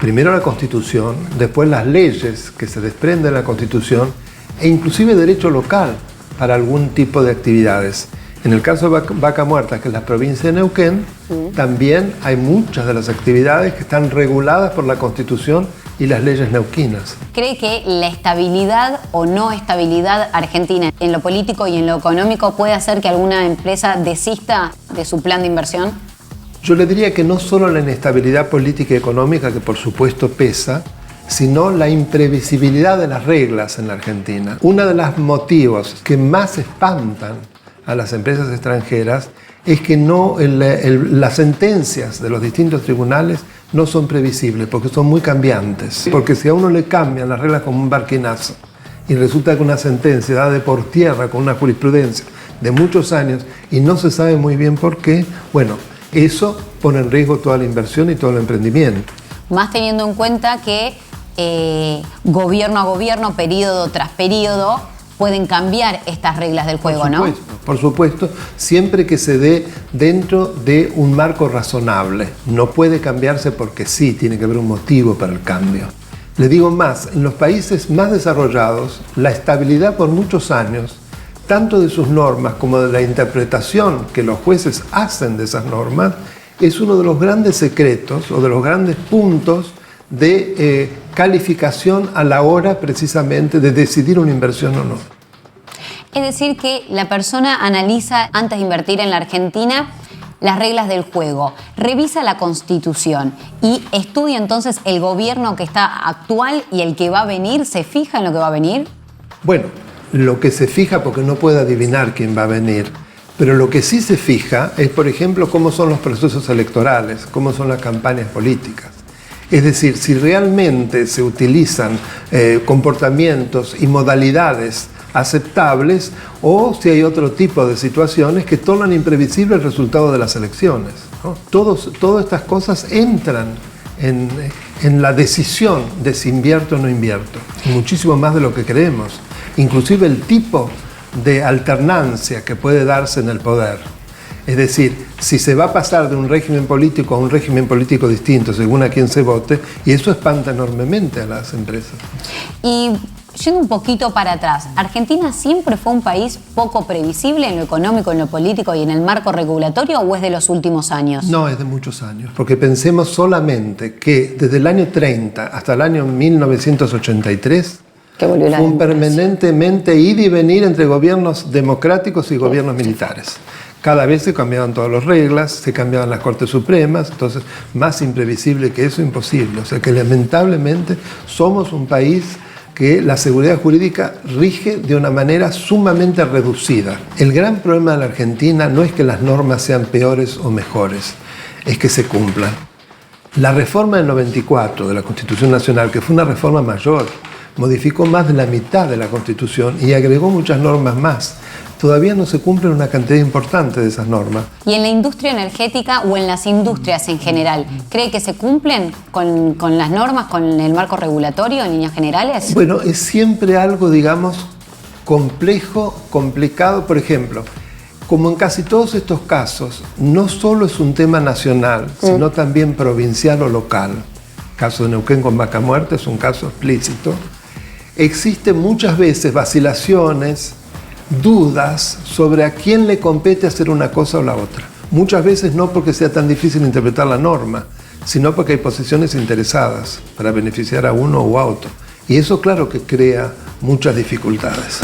Primero la Constitución, después las leyes que se desprenden de la Constitución e inclusive derecho local para algún tipo de actividades. En el caso de Vaca Muerta, que es la provincia de Neuquén, también hay muchas de las actividades que están reguladas por la Constitución y las leyes neuquinas. ¿Cree que la estabilidad o no estabilidad argentina en lo político y en lo económico puede hacer que alguna empresa desista de su plan de inversión? Yo le diría que no solo la inestabilidad política y económica, que por supuesto pesa, sino la imprevisibilidad de las reglas en la Argentina. Uno de los motivos que más espantan a las empresas extranjeras es que las sentencias de los distintos tribunales no son previsibles, porque son muy cambiantes. Porque si a uno le cambian las reglas como un barquinazo y resulta que una sentencia da de por tierra con una jurisprudencia de muchos años y no se sabe muy bien por qué, bueno, eso pone en riesgo toda la inversión y todo el emprendimiento. Más teniendo en cuenta que gobierno a gobierno, periodo tras periodo, pueden cambiar estas reglas del juego, ¿no? Por supuesto, siempre que se dé dentro de un marco razonable. No puede cambiarse porque sí, tiene que haber un motivo para el cambio. Le digo más, en los países más desarrollados, la estabilidad por muchos años, tanto de sus normas como de la interpretación que los jueces hacen de esas normas, es uno de los grandes secretos o de los grandes puntos de calificación a la hora precisamente de decidir una inversión o no. Es decir, que la persona analiza antes de invertir en la Argentina las reglas del juego, revisa la Constitución y estudia entonces el gobierno que está actual y el que va a venir, ¿se fija en lo que va a venir? Bueno, lo que se fija, porque no puede adivinar quién va a venir, pero lo que sí se fija es, por ejemplo, cómo son los procesos electorales, cómo son las campañas políticas. Es decir, si realmente se utilizan comportamientos y modalidades aceptables o si hay otro tipo de situaciones que tornan imprevisible el resultado de las elecciones, ¿no? Todas estas cosas entran en la decisión de si invierto o no invierto, muchísimo más de lo que creemos. Inclusive el tipo de alternancia que puede darse en el poder. Es decir, si se va a pasar de un régimen político a un régimen político distinto, según a quién se vote, y eso espanta enormemente a las empresas. Y yendo un poquito para atrás, ¿Argentina siempre fue un país poco previsible en lo económico, en lo político y en el marco regulatorio, o es de los últimos años? No, es de muchos años, porque pensemos solamente que desde el año 30 hasta el año 1983 fue un permanentemente ir y venir entre gobiernos democráticos y gobiernos militares. Cada vez se cambiaban todas las reglas, se cambiaban las Cortes Supremas, entonces más imprevisible que eso, imposible. O sea que lamentablemente somos un país que la seguridad jurídica rige de una manera sumamente reducida. El gran problema de la Argentina no es que las normas sean peores o mejores, es que se cumplan. La reforma del 94 de la Constitución Nacional, que fue una reforma mayor, modificó más de la mitad de la Constitución y agregó muchas normas más. Todavía no se cumplen una cantidad importante de esas normas. ¿Y en la industria energética o en las industrias en general, cree que se cumplen con las normas, con el marco regulatorio en líneas generales? Bueno, es siempre algo, digamos, complejo, complicado. Por ejemplo, como en casi todos estos casos, no solo es un tema nacional, sino también provincial o local. El caso de Neuquén con Vaca Muerta es un caso explícito. Existen muchas veces vacilaciones, dudas sobre a quién le compete hacer una cosa o la otra. Muchas veces no porque sea tan difícil interpretar la norma, sino porque hay posiciones interesadas para beneficiar a uno o a otro. Y eso claro que crea muchas dificultades.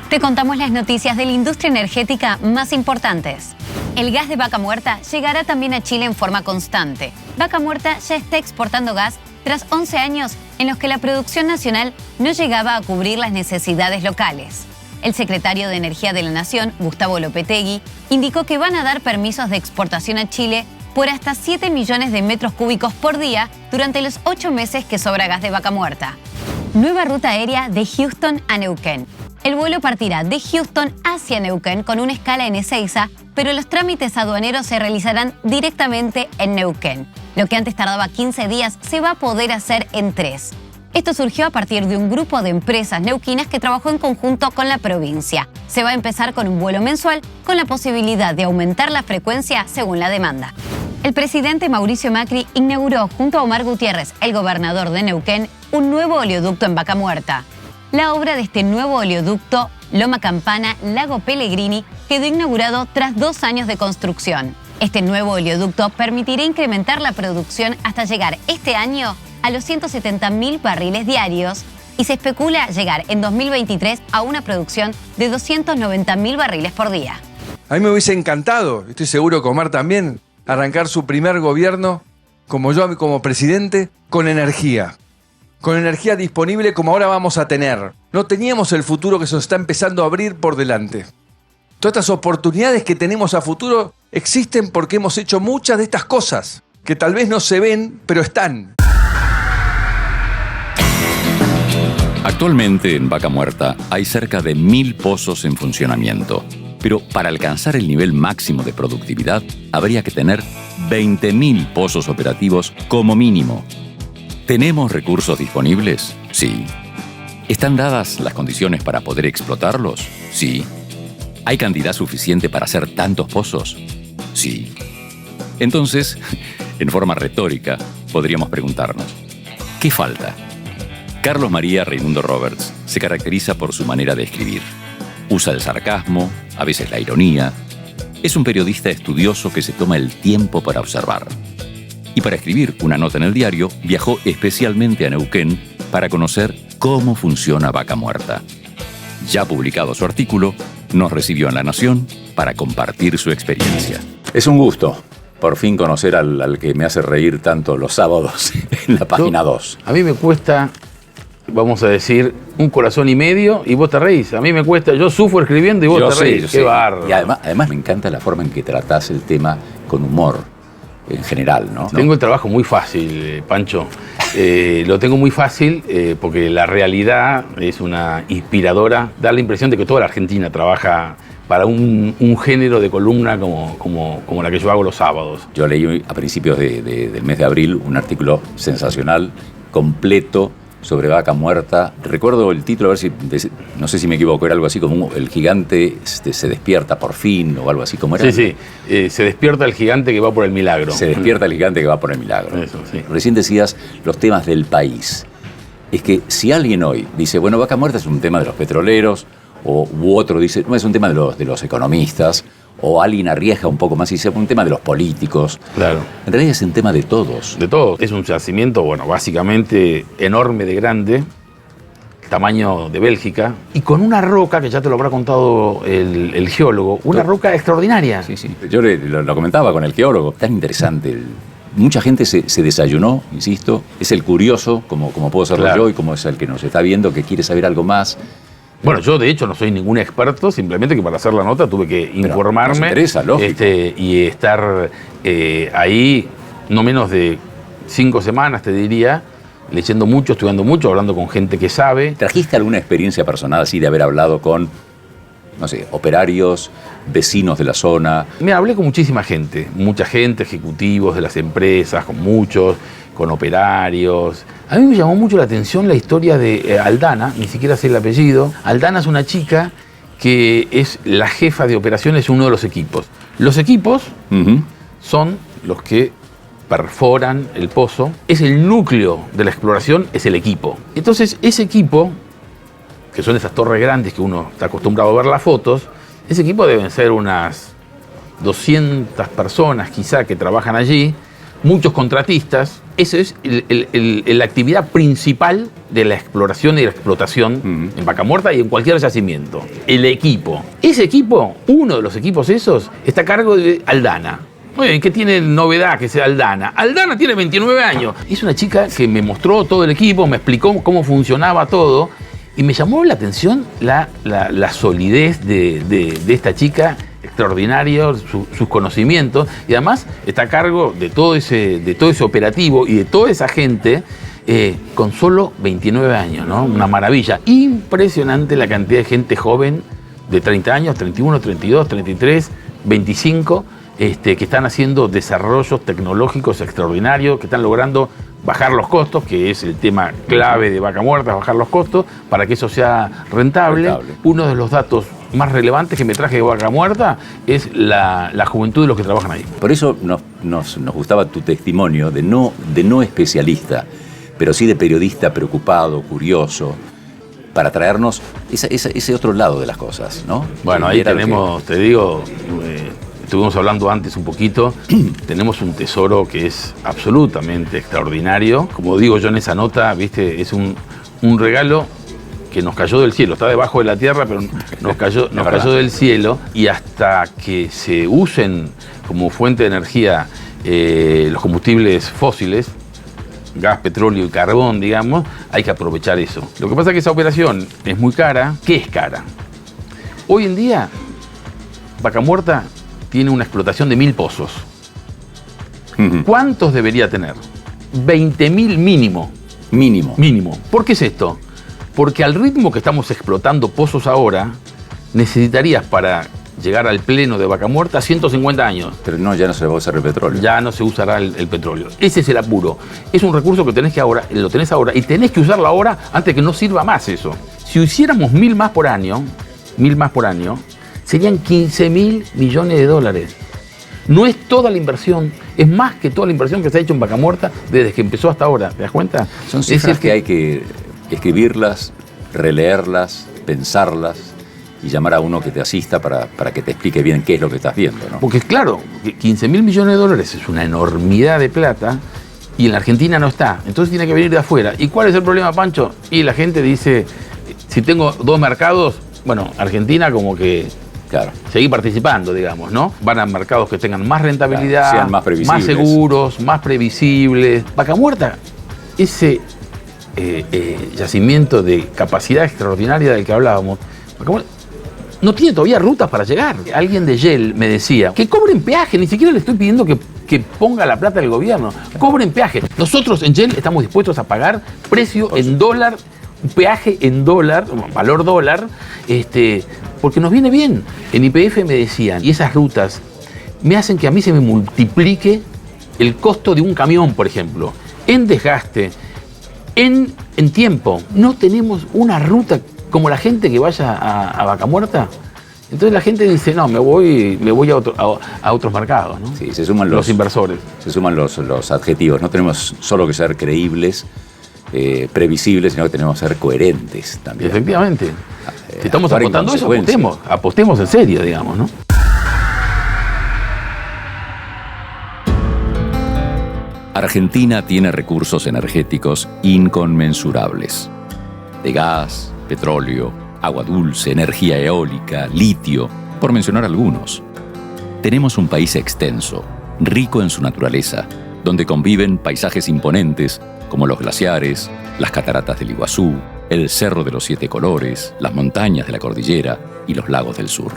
Te contamos las noticias de la industria energética más importantes. El gas de Vaca Muerta llegará también a Chile en forma constante. Vaca Muerta ya está exportando gas tras 11 años en los que la producción nacional no llegaba a cubrir las necesidades locales. El secretario de Energía de la Nación, Gustavo Lopetegui, indicó que van a dar permisos de exportación a Chile por hasta 7 millones de metros cúbicos por día durante los 8 meses que sobra gas de Vaca Muerta. Nueva ruta aérea de Houston a Neuquén. El vuelo partirá de Houston hacia Neuquén con una escala en Ezeiza, pero los trámites aduaneros se realizarán directamente en Neuquén. Lo que antes tardaba 15 días se va a poder hacer en 3. Esto surgió a partir de un grupo de empresas neuquinas que trabajó en conjunto con la provincia. Se va a empezar con un vuelo mensual con la posibilidad de aumentar la frecuencia según la demanda. El presidente Mauricio Macri inauguró junto a Omar Gutiérrez, el gobernador de Neuquén, un nuevo oleoducto en Vaca Muerta. La obra de este nuevo oleoducto, Loma Campana-Lago Pellegrini, quedó inaugurado tras 2 años de construcción. Este nuevo oleoducto permitirá incrementar la producción hasta llegar este año a los 170.000 barriles diarios y se especula llegar en 2023 a una producción de 290.000 barriles por día. A mí me hubiese encantado, estoy seguro que Omar también, arrancar su primer gobierno, como yo como presidente, con energía disponible como ahora vamos a tener. No teníamos el futuro que se nos está empezando a abrir por delante. Todas estas oportunidades que tenemos a futuro existen porque hemos hecho muchas de estas cosas, que tal vez no se ven, pero están. Actualmente en Vaca Muerta hay cerca de 1.000 pozos en funcionamiento, pero para alcanzar el nivel máximo de productividad habría que tener 20.000 pozos operativos como mínimo. ¿Tenemos recursos disponibles? Sí. ¿Están dadas las condiciones para poder explotarlos? Sí. ¿Hay cantidad suficiente para hacer tantos pozos? Sí. Entonces, en forma retórica, podríamos preguntarnos, ¿qué falta? Carlos María Raimundo Roberts se caracteriza por su manera de escribir. Usa el sarcasmo, a veces la ironía. Es un periodista estudioso que se toma el tiempo para observar. Y para escribir una nota en el diario, viajó especialmente a Neuquén para conocer cómo funciona Vaca Muerta. Ya publicado su artículo, nos recibió en La Nación para compartir su experiencia. Es un gusto, por fin, conocer al que me hace reír tanto los sábados en la página 2. A mí me cuesta, vamos a decir, 1,5 corazones y vos te reís. A mí me cuesta, yo sufro escribiendo y vos te reís. Qué bárbaro. Y además me encanta la forma en que tratás el tema con humor, en general, ¿no? Tengo el trabajo muy fácil, Pancho. Lo tengo muy fácil porque la realidad es una inspiradora. Da la impresión de que toda la Argentina trabaja para un género de columna como la que yo hago los sábados. Yo leí a principios del mes de abril un artículo sensacional, completo, sobre Vaca Muerta. Recuerdo el título, a ver si, no sé si me equivoco, era algo así como El gigante se despierta por fin, o algo así como era. Sí, se despierta el gigante que va por el milagro. Se despierta el gigante que va por el milagro. Eso, sí. Recién decías los temas del país. Es que si alguien hoy dice, bueno, Vaca Muerta es un tema de los petroleros, u otro dice, no, es un tema de los economistas, o alguien arriesga un poco más y dice, un tema de los políticos. Claro. En realidad es un tema de todos. De todos. Es un yacimiento, bueno, básicamente enorme de grande, tamaño de Bélgica, y con una roca, que ya te lo habrá contado el geólogo, una roca extraordinaria. Sí. Yo lo comentaba con el geólogo. Tan interesante. Mucha gente se desayunó, insisto. Es el curioso, como puedo serlo yo, y como es el que nos está viendo, que quiere saber algo más. Bueno, yo de hecho no soy ningún experto, simplemente que para hacer la nota tuve que informarme. Nos interesa, lógico. Y estar ahí no menos de 5 semanas, te diría, leyendo mucho, estudiando mucho, hablando con gente que sabe. ¿Trajiste alguna experiencia personal así de haber hablado con, no sé, operarios, vecinos de la zona? Me hablé con mucha gente, ejecutivos de las empresas, con muchos, con operarios. A mí me llamó mucho la atención la historia de Aldana, ni siquiera sé el apellido. Aldana es una chica que es la jefa de operaciones de uno de los equipos. Los equipos son los que perforan el pozo. Es el núcleo de la exploración, es el equipo. Entonces, ese equipo, que son esas torres grandes que uno está acostumbrado a ver las fotos, ese equipo deben ser unas 200 personas quizá que trabajan allí, muchos contratistas. Esa es la actividad principal de la exploración y la explotación en Vaca Muerta y en cualquier yacimiento. El equipo. Ese equipo, uno de los equipos esos, está a cargo de Aldana. Muy bien, ¿qué tiene novedad que sea Aldana? Aldana tiene 29 años. Es una chica que me mostró todo el equipo, me explicó cómo funcionaba todo y me llamó la atención la solidez de esta chica, extraordinario, sus conocimientos, y además está a cargo de todo ese operativo y de toda esa gente con solo 29 años, ¿no? Una maravilla. Impresionante la cantidad de gente joven de 30 años, 31, 32, 33, 25, que están haciendo desarrollos tecnológicos extraordinarios, que están logrando bajar los costos, que es el tema clave de Vaca Muerta, bajar los costos para que eso sea rentable. Uno de los datos más relevantes que me traje de Vaca Muerta es la juventud de los que trabajan ahí. Por eso nos gustaba tu testimonio de no especialista, pero sí de periodista preocupado, curioso, para traernos ese otro lado de las cosas, ¿no? Bueno, ahí tenemos, te digo, estuvimos hablando antes un poquito, tenemos un tesoro que es absolutamente extraordinario. Como digo yo en esa nota, ¿viste? Es un regalo que nos cayó del cielo. Está debajo de la tierra, pero nos cayó del cielo. Y hasta que se usen como fuente de energía los combustibles fósiles, gas, petróleo y carbón, digamos, hay que aprovechar eso. Lo que pasa es que esa operación es muy cara. ¿Qué es cara? Hoy en día, Vaca Muerta tiene una explotación de 1000 pozos. ¿Cuántos debería tener? 20.000 mínimo. Mínimo. ¿Por qué es esto? Porque al ritmo que estamos explotando pozos ahora, necesitarías para llegar al pleno de Vaca Muerta 150 años. Pero no, ya no se va a usar el petróleo. Ya no se usará el petróleo. Ese es el apuro. Es un recurso que lo tenés ahora y tenés que usarlo ahora antes que no sirva más eso. Si hiciéramos 1000 más por año, serían 15.000 millones de dólares. No es toda la inversión, es más que toda la inversión que se ha hecho en Vaca Muerta desde que empezó hasta ahora. ¿Te das cuenta? Son cifras que hay que escribirlas, releerlas, pensarlas y llamar a uno que te asista para que te explique bien qué es lo que estás viendo, ¿no? Porque claro, 15.000 millones de dólares es una enormidad de plata y en la Argentina no está. Entonces tiene que venir de afuera. ¿Y cuál es el problema, Pancho? Y la gente dice, si tengo 2 mercados, bueno, Argentina como que... Claro. Seguir participando, digamos, ¿no? Van a mercados que tengan más rentabilidad, sean más previsibles, más seguros, más previsibles. Vaca Muerta, ese yacimiento de capacidad extraordinaria del que hablábamos, Vaca Muerta no tiene todavía rutas para llegar. Alguien de Shell me decía que cobren peaje, ni siquiera le estoy pidiendo que ponga la plata del gobierno, cobren peaje. Nosotros en Shell estamos dispuestos a pagar precio en dólar, peaje en dólar, valor dólar, porque nos viene bien. En YPF me decían, y esas rutas me hacen que a mí se me multiplique el costo de un camión, por ejemplo, en desgaste, en tiempo. No tenemos una ruta como la gente que vaya a Vaca Muerta. Entonces la gente dice, no, me voy a otros mercados, ¿no? Sí, se suman los inversores. Se suman los adjetivos. No tenemos solo que ser creíbles, previsibles, sino que tenemos que ser coherentes también. Efectivamente. Si estamos apostando eso, apostemos en serio, digamos, ¿no? Argentina tiene recursos energéticos inconmensurables. De gas, petróleo, agua dulce, energía eólica, litio, por mencionar algunos. Tenemos un país extenso, rico en su naturaleza, donde conviven paisajes imponentes como los glaciares, las cataratas del Iguazú, el Cerro de los Siete Colores, las montañas de la cordillera y los lagos del sur.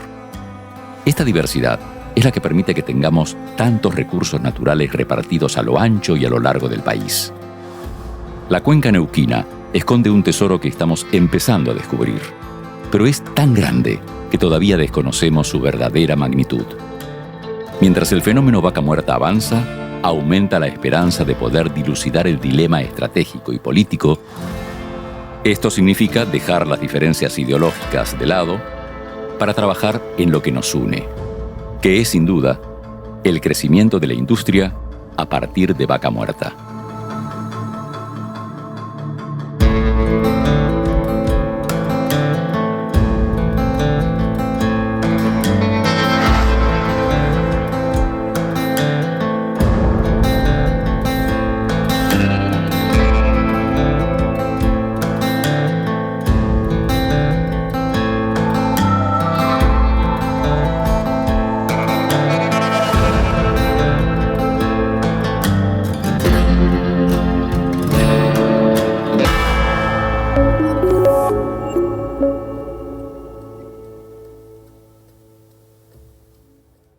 Esta diversidad es la que permite que tengamos tantos recursos naturales repartidos a lo ancho y a lo largo del país. La cuenca neuquina esconde un tesoro que estamos empezando a descubrir, pero es tan grande que todavía desconocemos su verdadera magnitud. Mientras el fenómeno Vaca Muerta avanza, aumenta la esperanza de poder dilucidar el dilema estratégico y político. Esto significa dejar las diferencias ideológicas de lado para trabajar en lo que nos une, que es sin duda el crecimiento de la industria a partir de Vaca Muerta.